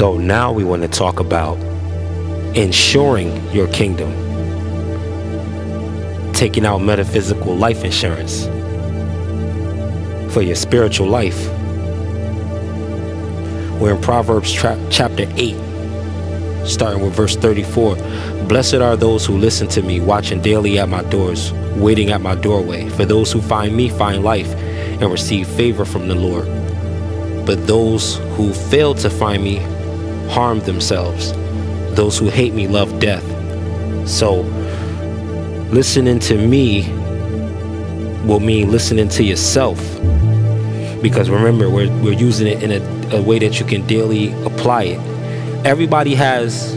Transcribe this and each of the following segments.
So now we want to talk about insuring your kingdom, taking out metaphysical life insurance for your spiritual life. We're in Proverbs chapter 8, starting with verse 34. Blessed are those who listen to me, watching daily at my doors, waiting at my doorway. For those who find me find life and receive favor from the Lord. But those who fail to find me harm themselves. Those who hate me love death. So listening to me will mean listening to yourself, because remember, we're using it in a way that you can daily apply it. Everybody has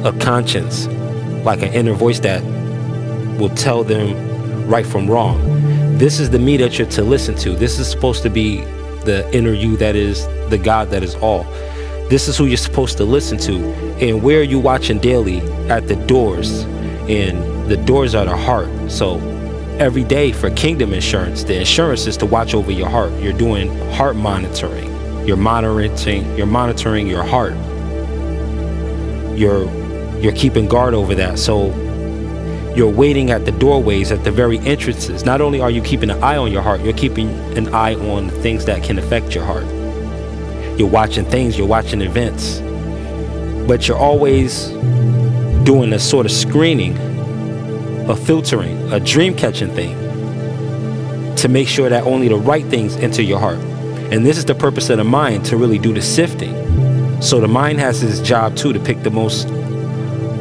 a conscience, like an inner voice that will tell them right from wrong. This is the me that you're to listen to. This is supposed to be the inner you, that is the God that is all. This is who you're supposed to listen to. And where are you watching daily? At the doors. And the doors are the heart. So every day for kingdom insurance, the insurance is to watch over your heart. You're doing heart monitoring. You're monitoring your heart. You're keeping guard over that. So you're waiting at the doorways, at the very entrances. Not only are you keeping an eye on your heart, you're keeping an eye on the things that can affect your heart. You're watching things, you're watching events, but you're always doing a sort of screening, a filtering, a dream catching thing to make sure that only the right things enter your heart. And this is the purpose of the mind, to really do the sifting. So the mind has its job too, to pick the most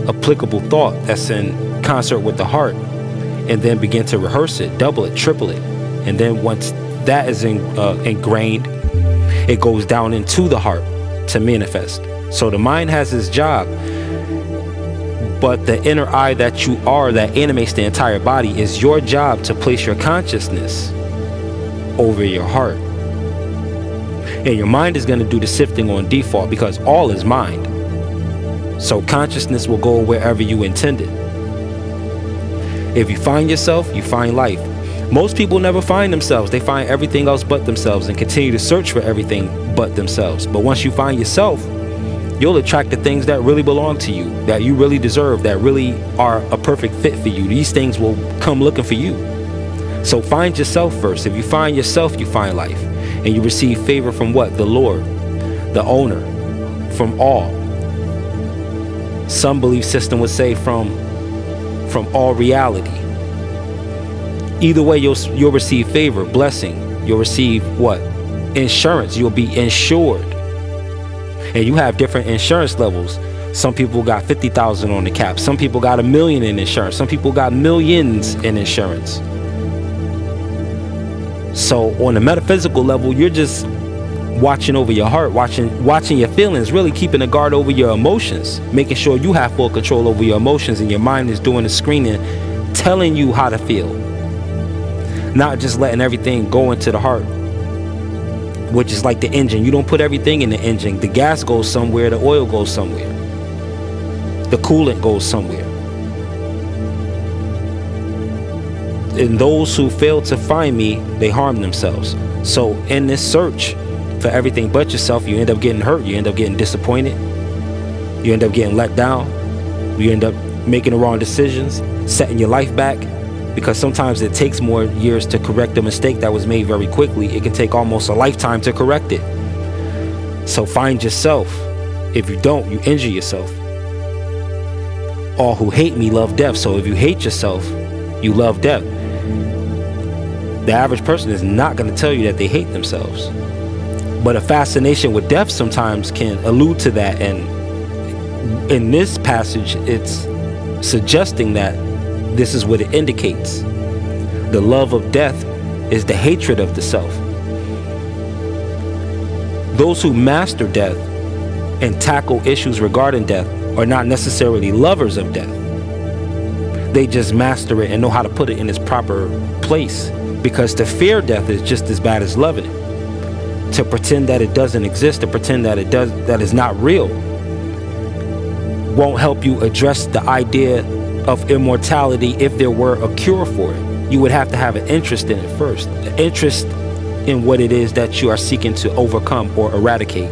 applicable thought that's in concert with the heart, and then begin to rehearse it, double it, triple it. And then once that is ingrained, it goes down into the heart to manifest. So the mind has its job, but the inner eye that you are, that animates the entire body, is your job to place your consciousness over your heart. And your mind is going to do the sifting on default, because all is mind. So consciousness will go wherever you intended. If you find yourself, you find life. Most people never find themselves. They find everything else but themselves and continue to search for everything but themselves. But once you find yourself, you'll attract the things that really belong to you, that you really deserve, that really are a perfect fit for you. These things will come looking for you. So find yourself first. If you find yourself, you find life. And you receive favor from what? The Lord, the owner, from all. Some belief system would say from all reality. Either way, you'll receive favor, blessing. You'll receive what? Insurance. You'll be insured. And you have different insurance levels. Some people got 50,000 on the cap. Some people got $1 million in insurance. Some people got millions in insurance. So on the metaphysical level, you're just watching over your heart, watching your feelings, really keeping a guard over your emotions, making sure you have full control over your emotions, and your mind is doing the screening, telling you how to feel. Not just letting everything go into the heart, which is like the engine. You don't put everything in the engine. The gas goes somewhere, the oil goes somewhere, the coolant goes somewhere. And those who fail to find me, they harm themselves. So in this search for everything but yourself, you end up getting hurt, you end up getting disappointed, you end up getting let down, you end up making the wrong decisions, setting your life back. Because sometimes it takes more years to correct a mistake that was made very quickly. It can take almost a lifetime to correct it. So find yourself. If you don't, you injure yourself. All who hate me love death. So if you hate yourself, you love death. The average person is not going to tell you that they hate themselves. But a fascination with death sometimes can allude to that. And in this passage, it's suggesting that this is what it indicates. The love of death is the hatred of the self. Those who master death and tackle issues regarding death are not necessarily lovers of death. They just master it and know how to put it in its proper place. Because to fear death is just as bad as loving it. To pretend that it doesn't exist, to pretend that that is not real, won't help you address the idea of immortality. If there were a cure for it, you would have to have an interest in it first, an interest in what it is that you are seeking to overcome or eradicate.